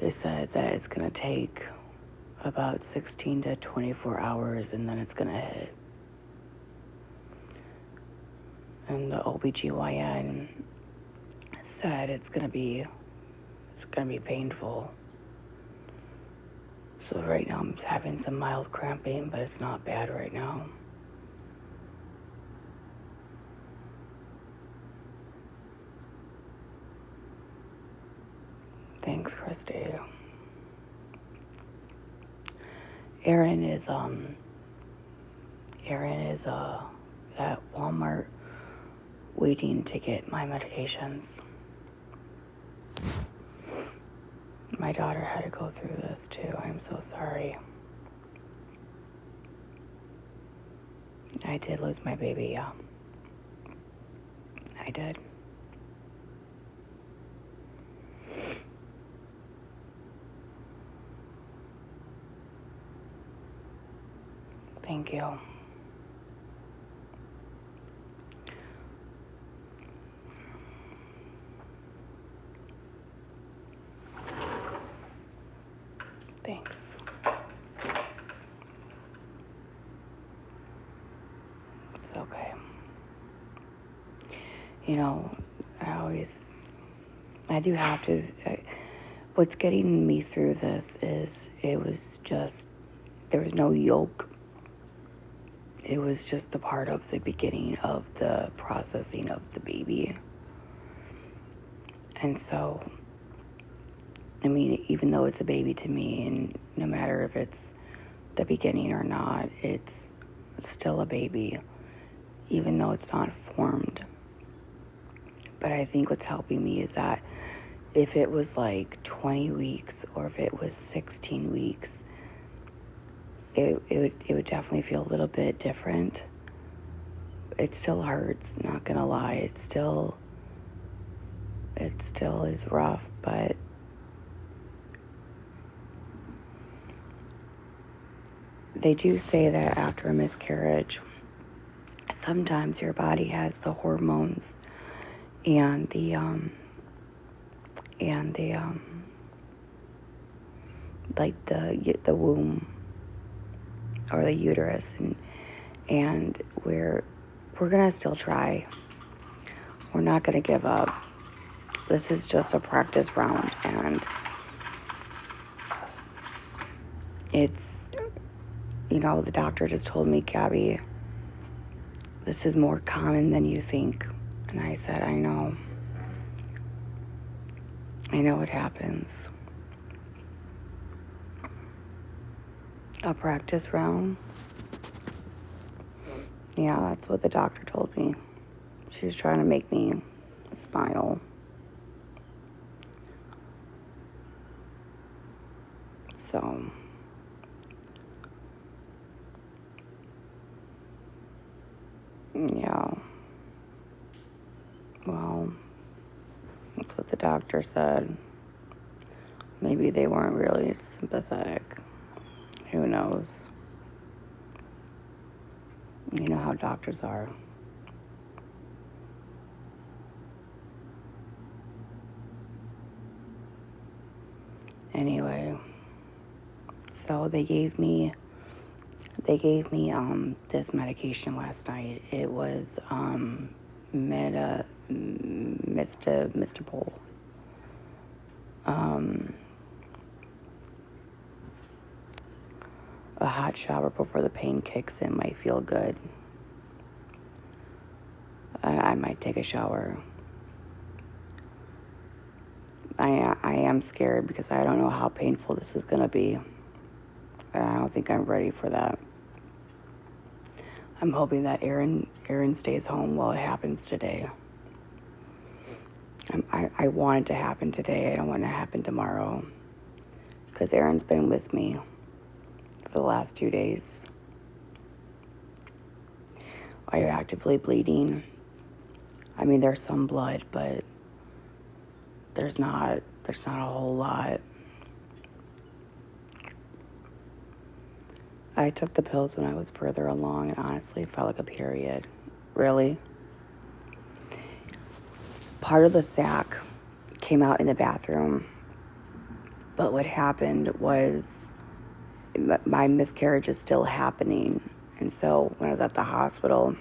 They said that it's going to take about 16 to 24 hours and then it's going to hit. And the OBGYN said it's going to be painful. So right now I'm having some mild cramping, but it's not bad right now. Thanks, Christy. Erin is at Walmart waiting to get my medications. My daughter had to go through this too. I'm so sorry. I did lose my baby, yeah. I did. Thank you. Thanks. It's okay. You know, I do have to, what's getting me through this is there was no yoke. It was just the part of the beginning of the processing of the baby. And so, I mean, even though it's a baby to me, and no matter if it's the beginning or not, it's still a baby, even though it's not formed. But I think what's helping me is that if it was like 20 weeks or if it was 16 weeks, it would definitely feel a little bit different. It still hurts, not gonna lie. It still is rough, but they do say that after a miscarriage, sometimes your body has the hormones and the like the womb or the uterus, and we're gonna still try. We're not gonna give up. This is just a practice round, and it's, you know, the doctor just told me, Gabi, this is more common than you think. And I said, I know it happens. A practice round? Yeah, that's what the doctor told me. She was trying to make me smile. So, yeah. Well, that's what the doctor said. Maybe they weren't really sympathetic. Who knows? You know how doctors are. Anyway, so they gave me this medication last night. It was Mistapol. A hot shower before the pain kicks in might feel good. I might take a shower. I am scared because I don't know how painful this is going to be. I don't think I'm ready for that. I'm hoping that Aaron stays home while it happens today. I want it to happen today. I don't want it to happen tomorrow. Because Aaron's been with me for the last 2 days. Are you actively bleeding? I mean, there's some blood, but there's not a whole lot. I took the pills when I was further along and honestly felt like a period. Really? Part of the sac came out in the bathroom But what happened was my miscarriage is still happening. And so when I was at the hospital,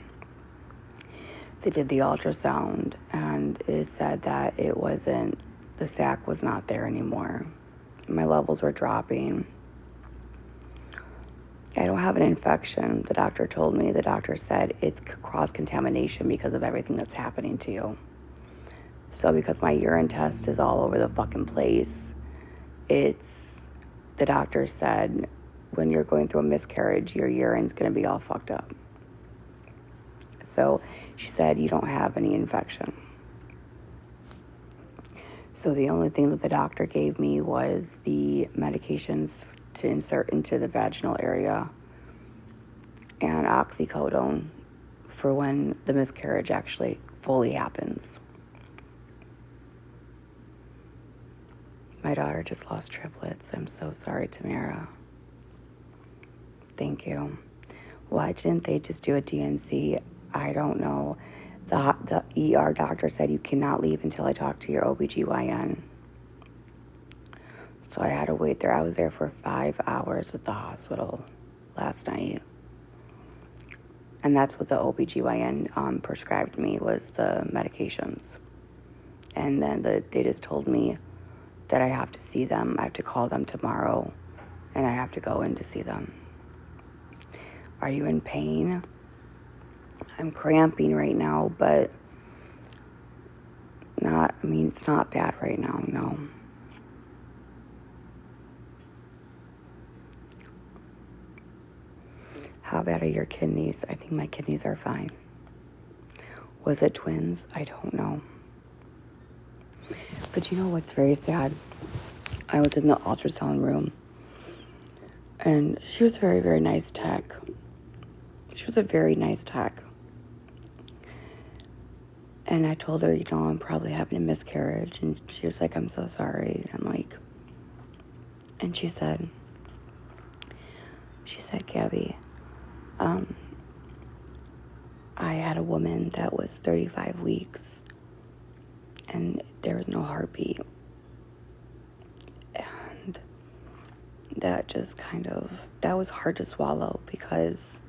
they did the ultrasound, and it said that the sac was not there anymore. My levels were dropping. I don't have an infection, the doctor told me. The doctor said it's cross-contamination because of everything that's happening to you. So because my urine test is all over the fucking place, the doctor said, when you're going through a miscarriage, your urine's going to be all fucked up. So she said, you don't have any infection. So the only thing that the doctor gave me was the medications to insert into the vaginal area and oxycodone for when the miscarriage actually fully happens. My daughter just lost triplets. I'm so sorry, Tamara. Thank you. Why didn't they just do a DNC? I don't know. The ER doctor said you cannot leave until I talk to your OBGYN. So I had to wait there. I was there for 5 hours at the hospital last night. And that's what the OBGYN prescribed me, was the medications. And then they just told me that I have to see them. I have to call them tomorrow, and I have to go in to see them. Are you in pain? I'm cramping right now, but it's not bad right now, no. How bad are your kidneys? I think my kidneys are fine. Was it twins? I don't know. But you know what's very sad? I was in the ultrasound room, and she was a very, very nice tech. She was a very nice tech. And I told her, I'm probably having a miscarriage. And she was like, I'm so sorry. I'm like, and she said, Gabi, I had a woman that was 35 weeks and there was no heartbeat. And that just that was hard to swallow, because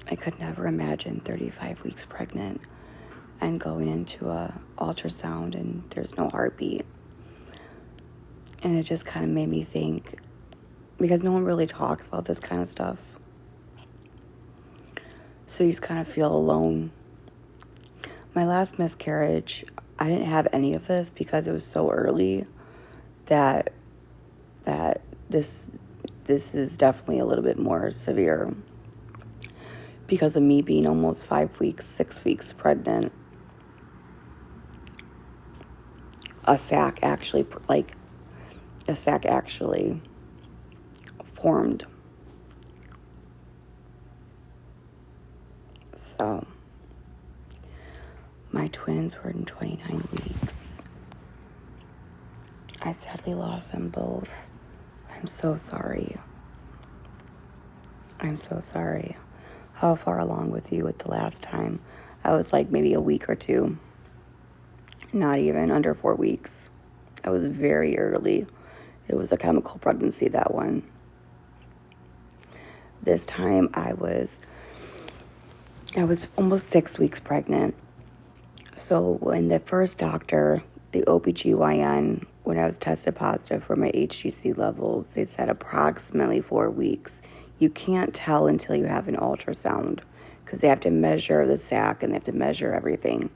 I could never imagine 35 weeks pregnant and going into a ultrasound and there's no heartbeat. And it just kind of made me think, because no one really talks about this kind of stuff. So you just kind of feel alone. My last miscarriage, I didn't have any of this because it was so early that this is definitely a little bit more severe, because of me being almost 5 weeks, 6 weeks pregnant. A sac actually formed. So my twins were in 29 weeks. I sadly lost them both. I'm so sorry. I'm so sorry. How far along with you with the last time? I was like maybe a week or two. Not even, under 4 weeks. I was very early. It was a chemical pregnancy, that one. This time I was almost 6 weeks pregnant. So when the first doctor, the OBGYN, when I was tested positive for my HCG levels, they said approximately 4 weeks. You can't tell until you have an ultrasound, because they have to measure the sac and they have to measure everything.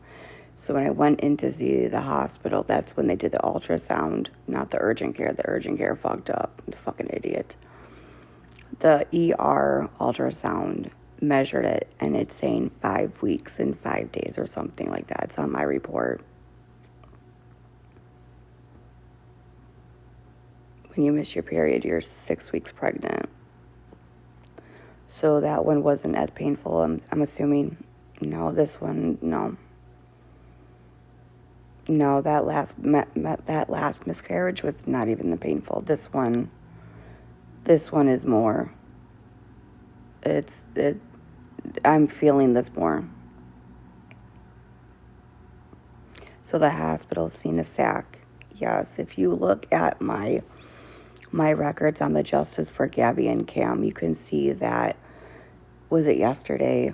So when I went in to see the hospital, that's when they did the ultrasound, not the urgent care. The urgent care fucked up. I'm a fucking idiot. The ER ultrasound measured it, and it's saying 5 weeks and 5 days or something like that. It's on my report. When you miss your period, you're 6 weeks pregnant. So that one wasn't as painful, I'm assuming. No, this one, no. No, that last miscarriage was not even the painful. This one is more. I'm feeling this more. So the hospital seen a sac. Yes, if you look at my records on the Justice for Gabi and Cam, you can see that, was it yesterday?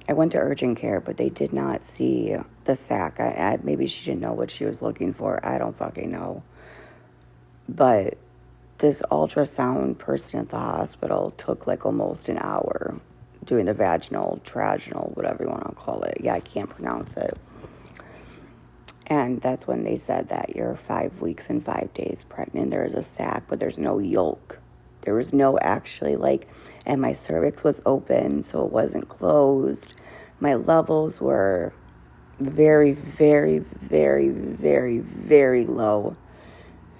I went to urgent care, but they did not see the sac. Maybe she didn't know what she was looking for. I don't fucking know. But this ultrasound person at the hospital took like almost an hour doing the vaginal, traginal, whatever you want to call it. Yeah, I can't pronounce it. And that's when they said that you're 5 weeks and 5 days pregnant. There is a sac, but there's no yolk. There was no actually and my cervix was open, so it wasn't closed. My levels were very, very, very, very, very low.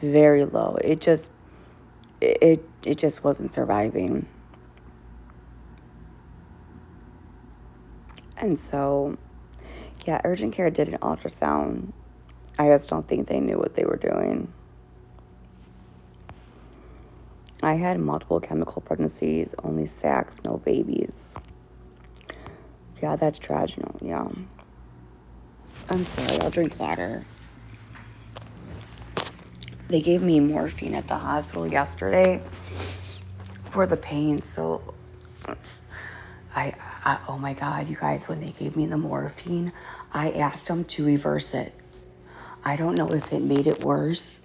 Very low. It just wasn't surviving. And so, yeah, urgent care did an ultrasound. I just don't think they knew what they were doing. I had multiple chemical pregnancies, only sacs, no babies. Yeah, that's tragical, yeah. I'm sorry, I'll drink water. They gave me morphine at the hospital yesterday for the pain, so I oh my God, you guys, when they gave me the morphine, I asked them to reverse it. I don't know if it made it worse,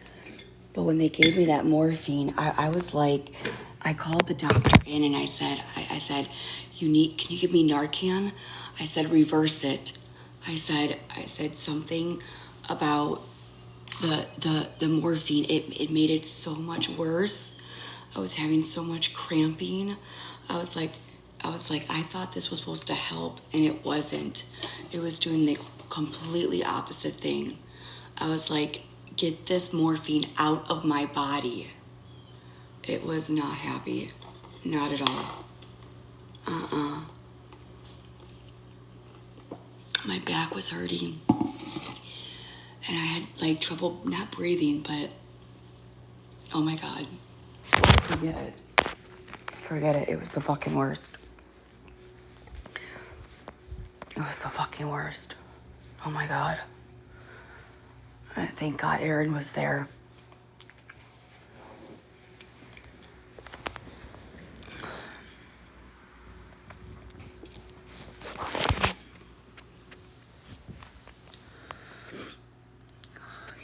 but when they gave me that morphine, I was like, I called the doctor in and I said, can you give me Narcan? I said, reverse it. I said something about the morphine. It made it so much worse. I was having so much cramping. I was like, I thought this was supposed to help, and it wasn't. It was doing the completely opposite thing. I was like, get this morphine out of my body. It was not happy. Not at all. My back was hurting. And I had trouble not breathing, but oh my God. Forget it. Forget it. It was the fucking worst. It was the fucking worst. Oh my God. Thank God Aaron was there.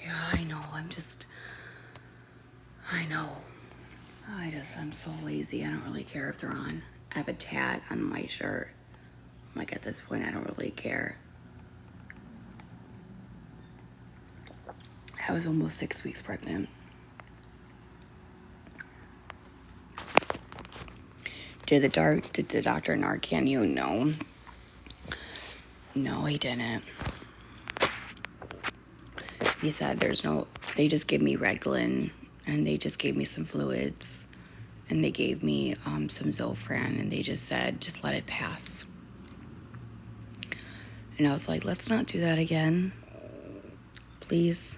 Yeah, I know. I'm so lazy. I don't really care if they're on. I have a tat on my shirt. At this point, I don't really care. I was almost 6 weeks pregnant. Did the doctor Narcan you? No. No, he didn't. He said they just gave me Reglan, and they just gave me some fluids, and they gave me some Zofran, and they just said, just let it pass. And I was like, let's not do that again, please.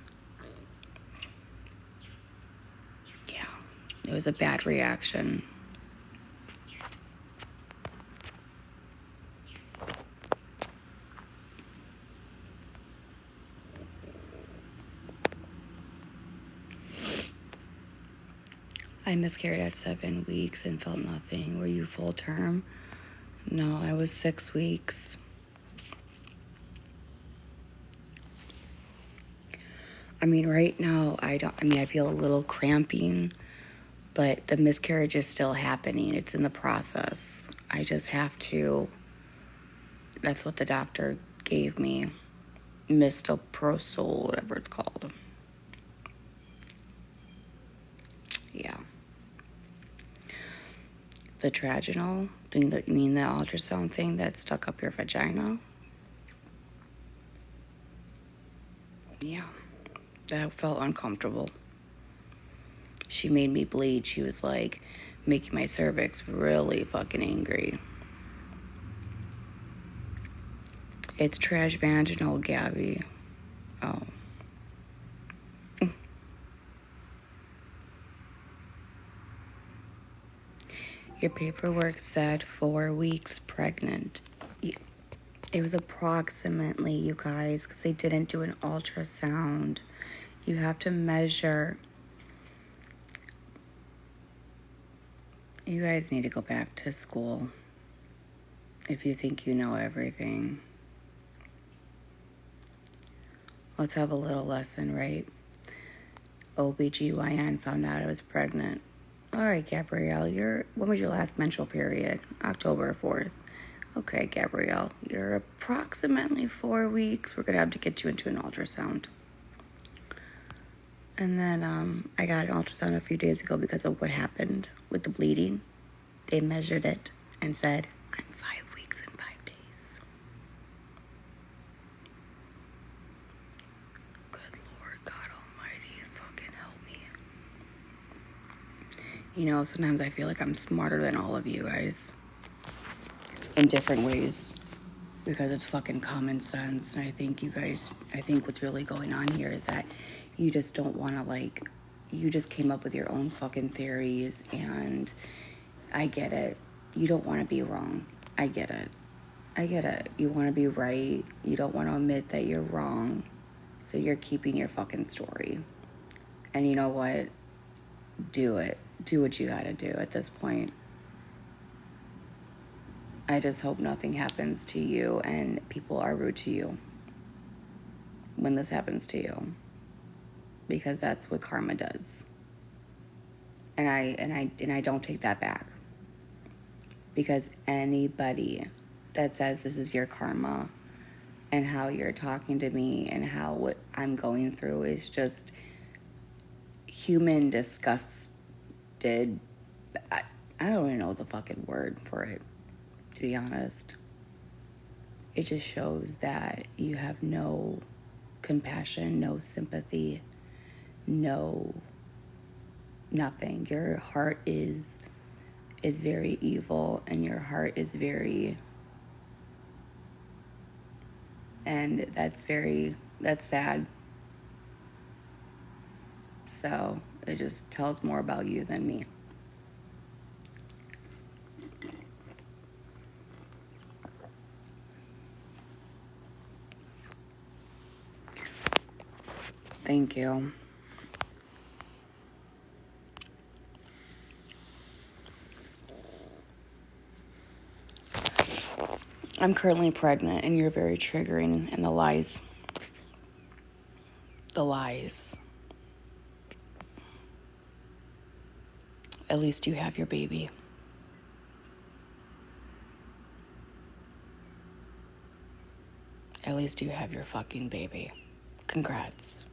Yeah, it was a bad reaction. I miscarried at 7 weeks and felt nothing. Were you full term? No, I was 6 weeks. Right now, I feel a little cramping, but the miscarriage is still happening. It's in the process. I just have to, that's what the doctor gave me, mistoprostol, whatever it's called. Yeah. The traginal thing, you mean the ultrasound thing that stuck up your vagina? Yeah. That felt uncomfortable. She made me bleed. She was like making my cervix really fucking angry. It's trash vaginal, Gabi. Oh. Your paperwork said 4 weeks pregnant. It was approximately, you guys, because they didn't do an ultrasound. You have to measure. You guys need to go back to school if you think you know everything. Let's have a little lesson, right? OBGYN found out I was pregnant. All right, Gabrielle, when was your last menstrual period? October 4th. Okay, Gabrielle, you're approximately 4 weeks. We're going to have to get you into an ultrasound. And then I got an ultrasound a few days ago because of what happened with the bleeding. They measured it and said, I'm 5 weeks and 5 days. Good Lord God Almighty, fucking help me. You know, sometimes I feel like I'm smarter than all of you guys. In different ways. Because it's fucking common sense. And I think what's really going on here is that you just don't want to, you just came up with your own fucking theories, and I get it. You don't want to be wrong. I get it. You want to be right. You don't want to admit that you're wrong. So you're keeping your fucking story. And you know what? Do it. Do what you gotta do at this point. I just hope nothing happens to you and people are rude to you when this happens to you, because that's what karma does. And I don't take that back, because anybody that says this is your karma and how you're talking to me and how what I'm going through is just human disgusted. I don't even know the fucking word for it, to be honest. It just shows that you have no compassion, no sympathy, no nothing. Your heart is very evil, and your heart is very, and that's sad. So it just tells more about you than me. Thank you. I'm currently pregnant, and you're very triggering, and the lies. At least you have your baby. At least you have your fucking baby. Congrats.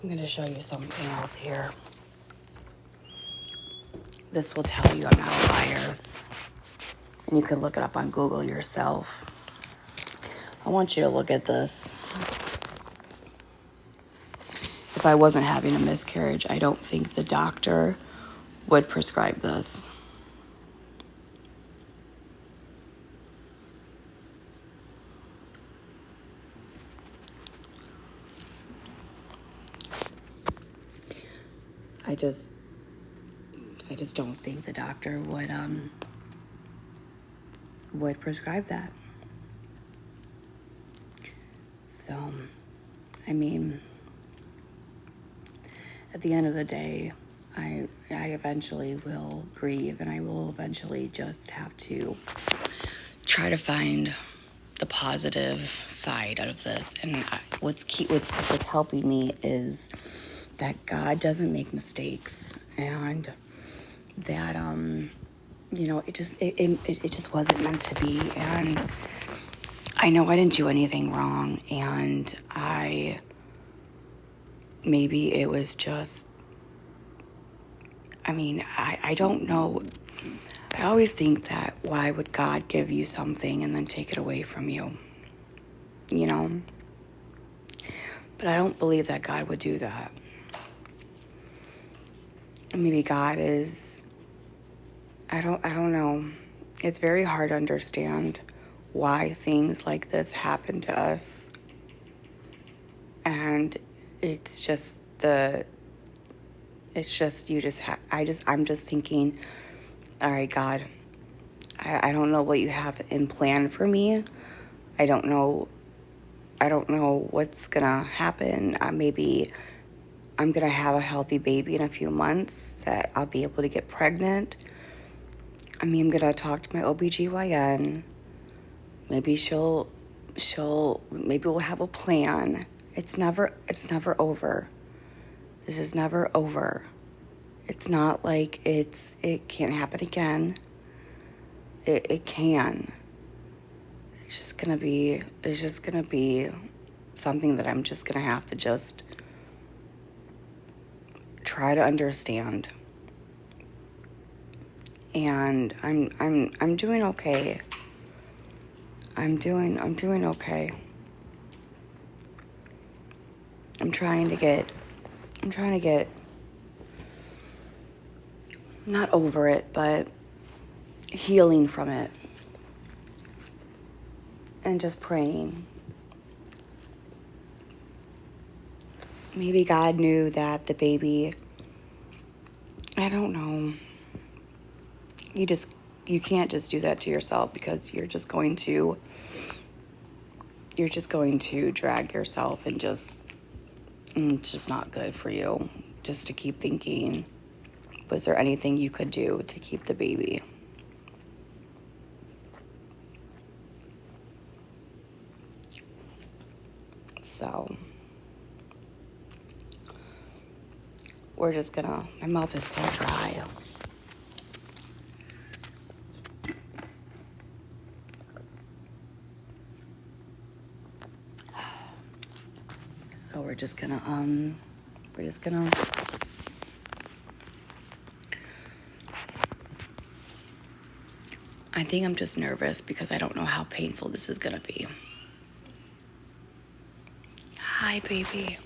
I'm going to show you something else here. This will tell you I'm not a liar. And you can look it up on Google yourself. I want you to look at this. If I wasn't having a miscarriage, I don't think the doctor would prescribe this. I just don't think the doctor would prescribe that. So, I mean, at the end of the day, I eventually will grieve, and I will eventually just have to try to find the positive side out of this. And what's helping me is that God doesn't make mistakes, and that it just wasn't meant to be. And I know I didn't do anything wrong, and maybe it was just, I don't know. I always think that, why would God give you something and then take it away from you? You know? But I don't believe that God would do that. maybe God is, I don't know. It's very hard to understand why things like this happen to us. And it's just I'm just thinking, all right, God, I don't know what you have in plan for me. I don't know what's gonna happen. Maybe I'm gonna have a healthy baby in a few months that I'll be able to get pregnant. I mean, I'm gonna talk to my OBGYN. Maybe maybe we'll have a plan. It's never over. This is never over. It's not like it can't happen again. It can. It's just gonna be something that I'm just gonna have to just try to understand. And I'm doing okay. I'm doing okay. I'm trying to get not over it, but healing from it. And just praying. Maybe God knew that the baby, I don't know. You can't just do that to yourself, because you're just going to drag yourself, and it's just not good for you. Just to keep thinking, was there anything you could do to keep the baby? So we're just gonna, my mouth is so dry. So we're just gonna I think I'm just nervous because I don't know how painful this is gonna be. Hi, baby.